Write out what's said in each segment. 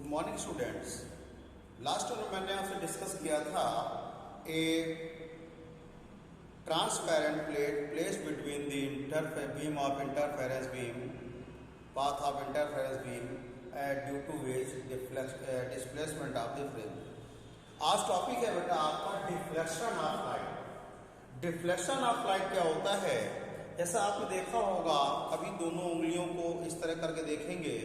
Good morning students. Last में मैंने आपसे डिस्कस किया था a transparent plate place between the beam of interference beam path of interference beam due to which displacement of the fringe. आज topic है बेटा आपका deflection of light. Deflection of light क्या होता है? जैसा आपने देखा होगा, अभी दोनों उंगलियों को इस तरह करके देखेंगे,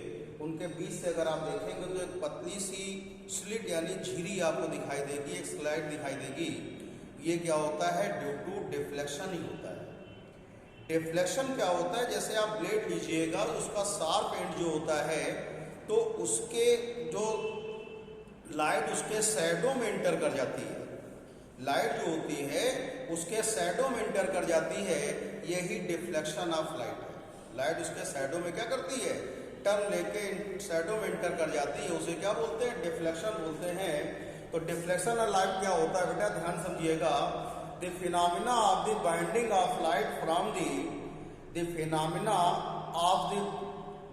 उनके बीच से अगर आप देखेंगे तो एक पतली सी स्लिट यानी झिरी आपको दिखाई देगी, एक स्लाइड दिखाई देगी। ये क्या होता है? ड्यू टू डिफ्लेक्शन ही होता है। डिफ्लेक्शन क्या होता है? जैसे आप ब्लेड लीजिएगा, उसका शार्प एंड जो होता है तो उसके जो लाइट उसके शैडो में एंटर कर जाती है। लाइट जो होती है उसके शैडो में एंटर कर जाती है, यही डिफ्लेक्शन ऑफ लाइट है। लाइट उसके शैडो में क्या करती है? टर्न लेके शैडो में एंटर कर जाती है, उसे क्या बोलते हैं? डिफ्लेक्शन बोलते हैं। तो डिफ्लेक्शन ऑफ लाइट क्या होता है बेटा? ध्यान समझिएगा। The phenomena of the binding of light from the phenomena of the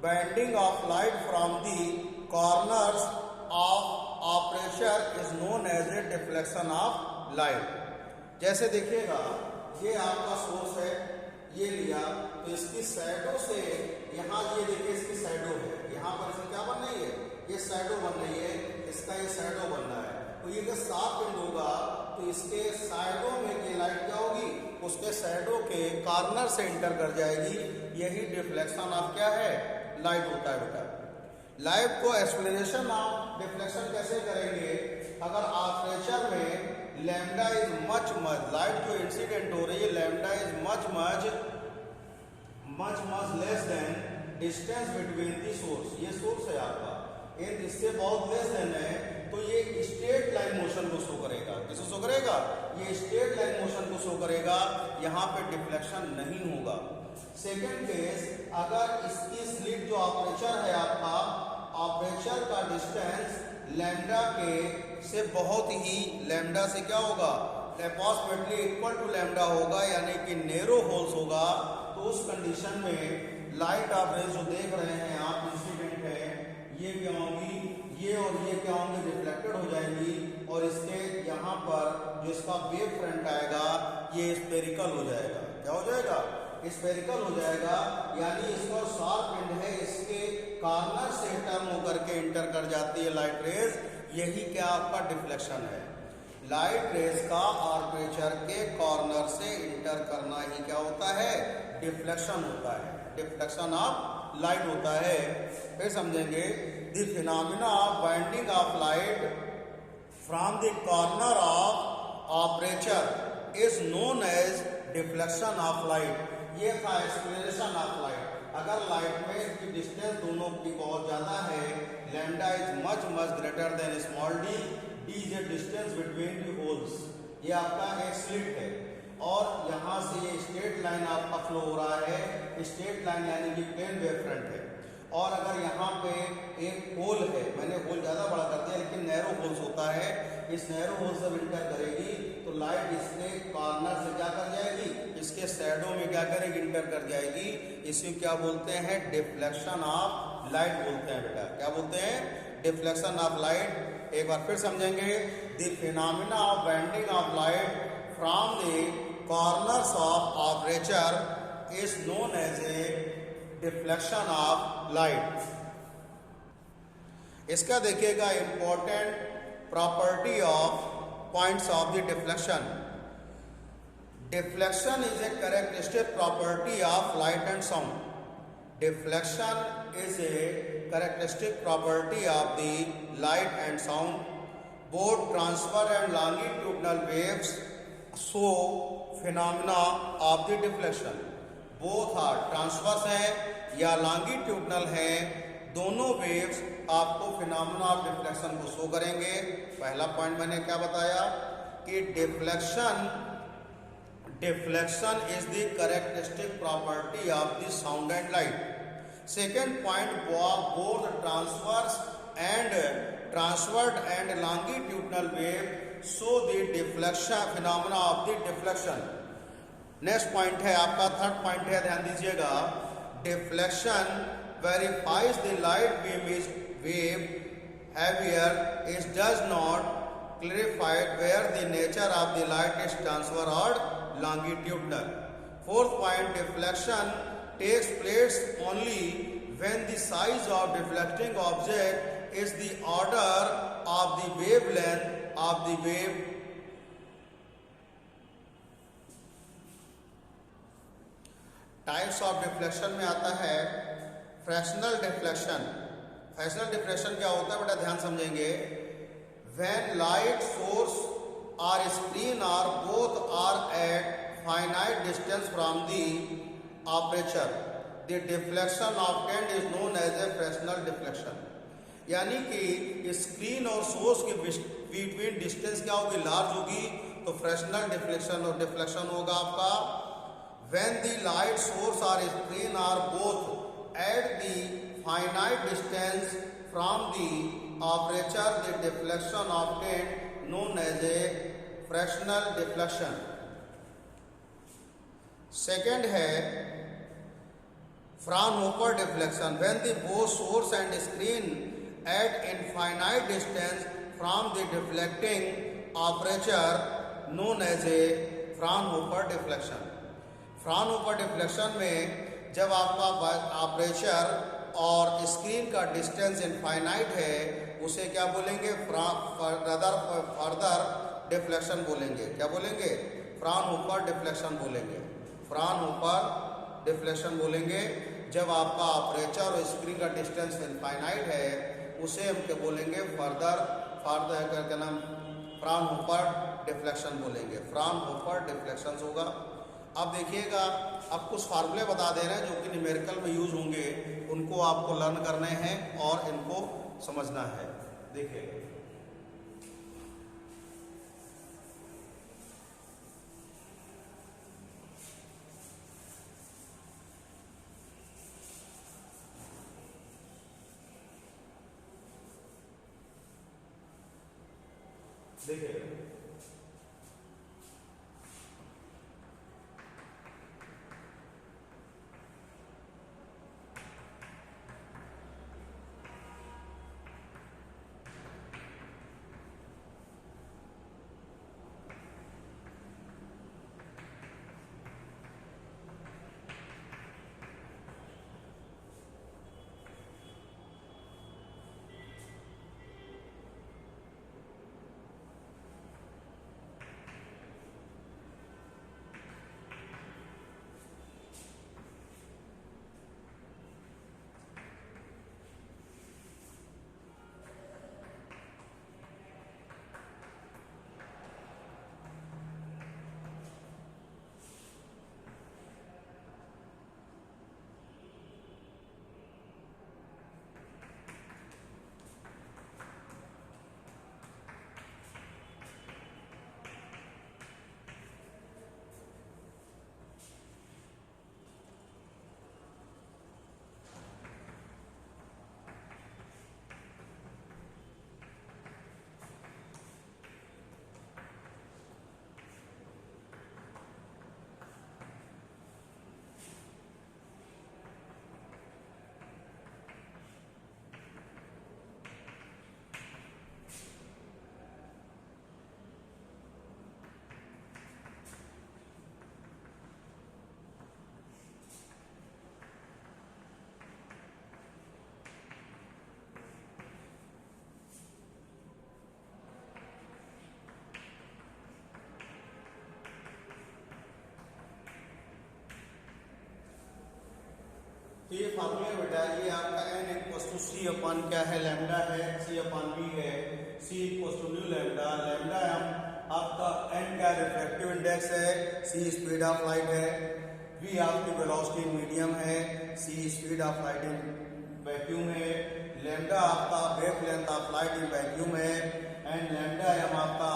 binding of light from the corners of aperture is known as a deflection of light। जैसे देखिएगा, ये आपका सोर्स है, ये लिया तो इसकी शैडो से यहाँ ये देखिए इसकी शैडो है, यहाँ पर इसे क्या बन रही है? ये शैडो बन रही है, इसका ये शैडो बन रहा है। तो ये अगर शार्प एंड होगा तो इसके शैडो में की लाइट क्या होगी? उसके शैडो के कॉर्नर से एंटर कर जाएगी। यही डिफ्लेक्शन ऑफ क्या है? लाइट होता है बेटा। लाइट को एक्सप्लेनेशन ऑफ डिफ्लेक्शन कैसे करेंगे? अगर आर्मेचर में लैम्डा इज मच लाइट जो इंसिडेंट हो रही है, lambda is much less than distance between the source. ये सोर्स है आपका, इन इससे बहुत लेस देन है, तो ये स्ट्रेट लाइन मोशन को शो करेगा। किसे शो करेगा? ये स्ट्रेट लाइन मोशन को शो करेगा, यहाँ पे डिफ्लेक्शन नहीं होगा। सेकेंड केस, अगर इसकी स्लिट जो आर्मेचर है आपका, आर्मेचर का डिस्टेंस लैम्डा के से बहुत ही लैम्डा से क्या होगा? अप्रॉक्सीमेटली इक्वल टू लैम्डा होगा, यानी कि नैरो होल्स होगा। तो उस कंडीशन में लाइट ऑफ रेज जो देख रहे हैं आप, इंसिडेंट है, ये क्या होंगी? ये और ये क्या होंगे? रिफ्लेक्टेड हो जाएंगी, और इसके यहाँ पर जो इसका वेव फ्रंट आएगा ये स्फेरिकल हो जाएगा। क्या हो जाएगा? स्फेरिकल हो जाएगा, यानी इसका शार्प एंड है, इसके कॉर्नर से टर्न होकर के इंटर कर जाती है लाइट रेज। यही क्या आपका डिफ्लेक्शन है? लाइट रेज का आर्मेचर के कॉर्नर से इंटर करना ही क्या होता है? डिफ्लेक्शन होता है। डिफ्लेक्शन ऑफ लाइट होता है। फिर समझेंगे, the phenomena of bending of light from the corner of armature is known as deflection of light. ये था एक्सप्लेनेशन ऑफ लाइट। अगर लाइट में की डिस्टेंस दोनों की बहुत ज्यादा है, lambda is much greater than small d, d is a distance between the holes. ये आपका एक स्लिट है, और यहाँ से ये स्ट्रेट लाइन आपका फ्लो हो रहा है। स्ट्रेट लाइन यानी कि प्लेन वेव फ्रंट है। और अगर यहाँ पे एक होल है, मैंने होल ज्यादा बड़ा कर दिया, लेकिन नैरो होल्स होता है, इस नैरो होल से इंटर करेगी तो लाइट इसके कॉर्नर से क्या कर जाएगी? इसके शैडो में क्या करेगी? इंटर कर जाएगी। इसे क्या बोलते हैं? डिफ्लेक्शन ऑफ लाइट बोलते हैं बेटा। क्या बोलते हैं? Deflection of light. एक बार फिर समझेंगे, the phenomena of bending of light from the corners of armature is known as a deflection of light. इसका देखिएगा important property of points of the deflection. Deflection is a characteristic property of light and sound. Deflection is a characteristic property of the light and sound. Both transfer and longitudinal waves show phenomena of the deflection. Both are transverse हैं या longitudinal हैं, दोनों waves आपको phenomena of deflection को show करेंगे। पहला point मैंने क्या बताया कि Deflection is the characteristic property of the sound and light. Second point, both transverse and longitudinal wave show the deflection phenomena of the deflection. Next point है आपका, third point है, ध्यान दीजिएगा। Deflection verifies the light beam is wave aware it does not clarify where the nature of the light is transfer or longitudinal. Fourth point, deflection takes place only when the size of deflecting object is the order of the wavelength of the wave. Types of deflection में आता है fractional deflection. Fractional deflection क्या होता है बेटा, ध्यान समझेंगे। When light source और screen are both are at finite distance from the aperture, the deflection obtained is known as a fractional deflection. यानी कि स्क्रीन और सोर्स के बिटवीन डिस्टेंस क्या होगी, लार्ज होगी, तो फ्रैक्शनल डिफ्लेक्शन और डिफ्लेक्शन होगा आपका। When the light source or screen are both at the finite distance from the aperture, the deflection obtained known as a fractional deflection. Second है Fraunhofer deflection. When the both source and screen at infinite distance from the deflecting aperture known as a Fraunhofer deflection. Fraunhofer deflection में जब आपका aperture और screen का distance infinite है, उसे क्या बोलेंगे, फर्दर डिफ्लेक्शन बोलेंगे। क्या बोलेंगे, फ्राउनहोफर डिफ्लेक्शन बोलेंगे। फ्राउनहोफर डिफ्लेक्शन बोलेंगे जब आपका अपर्चर और स्क्रीन का डिस्टेंस इनफाइनाइट है, उसे हम क्या बोलेंगे, फर्दर क्या नाम, फ्राउनहोफर डिफ्लेक्शन बोलेंगे। फ्राउनहोफर डिफ्लेक्शन होगा। अब देखिएगा, अब कुछ फार्मूले बता दे रहे हैं जो कि न्यूमेरिकल में यूज होंगे, उनको आपको लर्न करने हैं और इनको समझना है। देखिए तो ये फार्मूला बेटा, ये आपका n equal to C upon क्या है, लैम्डा है, सी अपन बी है, C equal to nu lambda. Lambda हम आपका n का रिफ्रैक्टिव इंडेक्स है, सी स्पीड ऑफ लाइट है, v आपकी वेलोसिटी मीडियम है, C speed of light in vacuum है, लैम्डा आपका wave length of light in vacuum है, एंड लैम्डा हम आपका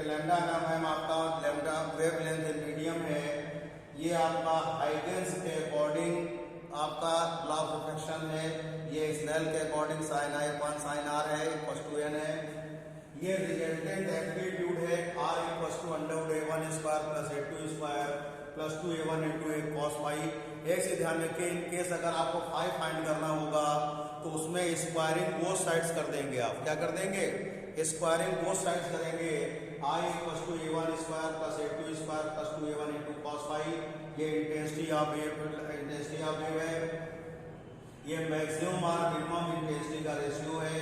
लैम्डा नाम है आपका lambda wave length in medium है। ये आपका हाइगेंस के अकॉर्डिंग आपका लॉ ऑफ रिफ्लेक्शन है, ये स्नेल के according sine I upon sine R है इक्वल टू एन है। ये रिजल्टेंट एम्पलीट्यूड है, R equal to under root A one square plus A two square plus 2a1 into A cos phi. एक से ध्यान रखें, इन केस अगर आपको फाई फाइंड करना होगा तो उसमें स्क्वायरिंग बोथ साइड्स कर देंगे। आप क्या कर देंगे? स्क्वायरिंग बोथ साइड्स करेंगे। I equal to a1 square plus a2 square plus 2a1 into cos phi. ये इंटेंसिटी ऑफ वेव है, ये मैक्सिमम और मिनिमम इंटेंसिटी का रेशियो है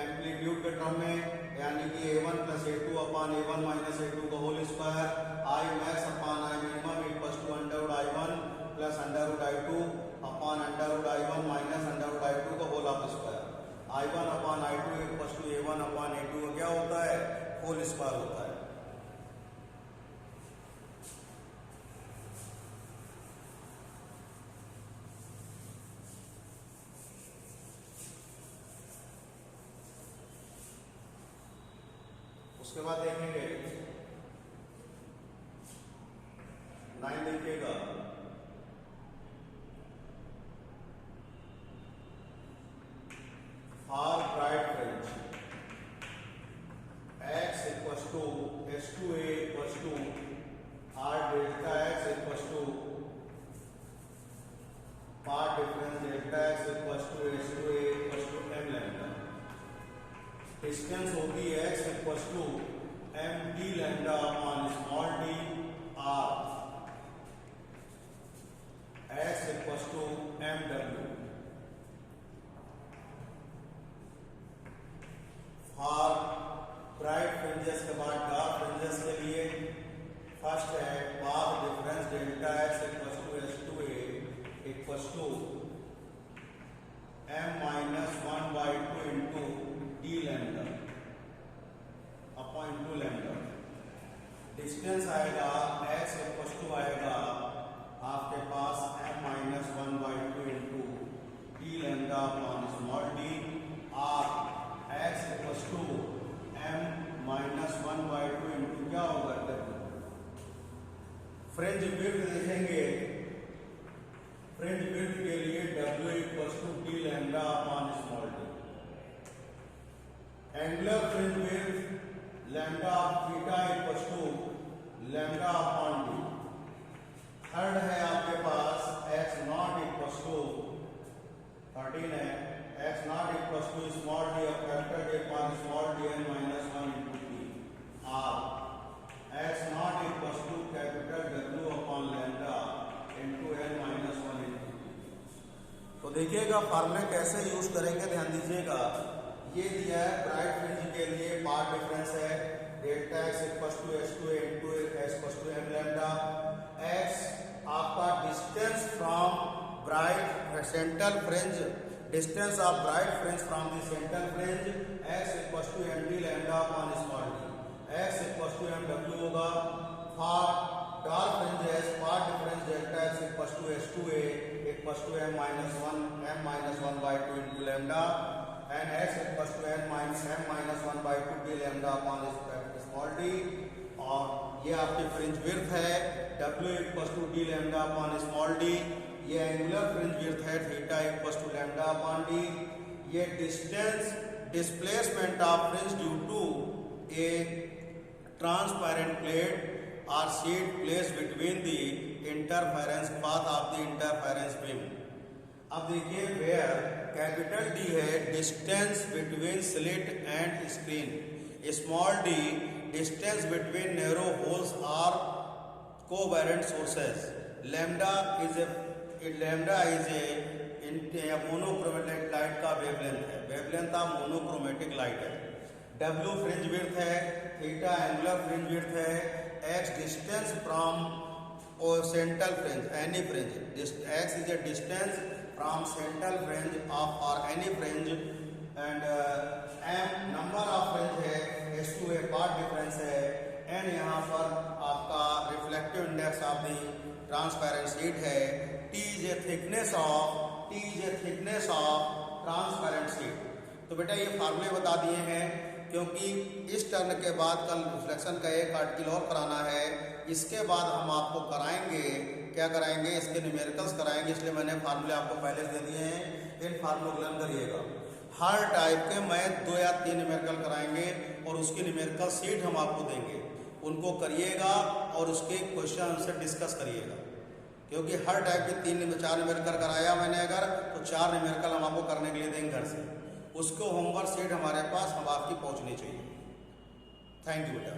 एम्पलीट्यूड के टर्म में, यानी कि a1 plus a2 upon a1 minus a2 का whole square. I max upon I minimum equal to under root i1 plus under root i2 upon under root i1 minus under root i2 का whole of square. i1 upon i2 equal to a1 upon a2 का क्या होता है? Whole square होता है। उसके बाद देखेंगे 9 देखिएगा, for bright fringe x equal to h2a equal to r delta x equal to path difference delta x equal to h2a equal to m lambda. Distance होगी x equal to m d lambda upon small d r, x equal to m w। For bright fringes के बाद dark fringes के लिए first है path difference delta x equal to h2a equal to m minus 1/2 into d lambda upon into lambda. Distance आएगा x equal to आएगा आपके पास m minus 1/2 into d lambda upon small d r, x equal to m minus 1/2 into क्या होगा w। Fringe width देखेंगे, fringe width के लिए w equal to d lambda upon small d। Angular fringe width lambda theta equal to lambda upon d। Third है आपके पास x naught equal to 13 है, x naught equal to small d of capital D upon small dn minus 1 into d r, x naught equal to capital W upon lambda into n minus 1 into d। तो देखिएगा formula कैसे use करेंगे, ध्यान दीजिएगा। ये दिया है bright fringe के लिए पार्ट डिफरेंस है delta x equal to h2a into x equal to m lambda. x आपका distance from bright central fringe, distance of bright fringe from the central fringe x equal to md lambda upon small d, x equal to mw होगा। For dark fringes path difference delta x equal to h2a equal to m minus 1/2 into lambda and x equal to m minus 1/2 d lambda upon small d। और ये आपकी fringe width है w equal to d lambda upon small d। ये angular fringe width है theta equal to lambda upon d। ये distance displacement of fringe due to a transparent plate और sheet place between the interference path of the interference beam. अब देखिए where capital D है distance between slit and screen, small d distance between narrow holes और covalent sources, lambda is a monochromatic light का wavelength है, wavelength of monochromatic light है। W fringe width है, theta angular fringe width है, x distance from central fringe any fringe, x is a distance from central fringe of और any fringe and m number of fringe है, h2a part difference है, n यहाँ पर आपका reflective index of the transparent sheet है, t is a thickness of transparent sheet. तो बेटा ये फार्मूले बता दिए हैं, क्योंकि इस टर्न के बाद कल रिफ्लेक्शन का एक आर्टिकल और कराना है, इसके बाद हम आपको कराएंगे, क्या कराएंगे, इसके न्यूमेरिकल्स कराएंगे, इसलिए मैंने फार्मूले आपको पहले दे दिए हैं। इन फार्मूलों को लर्न करिएगा। हर टाइप के मैं 2 या 3 न्यूमेरिकल कराएंगे और उसकी न्यूमेरिकल सीट हम आपको देंगे। उनको करिएगा और उसके क्वेश्चन आंसर डिस्कस करिएगा, क्योंकि हर टाइप के 4 न्यूमेरिकल कराया मैंने अगर तो 4 न्यूमेरिकल हम आपको करने के लिए देंगे घर से। उसको होमवर्क सेट हमारे पास हम आपकी पहुंचनी चाहिए। थैंक यू बेटा।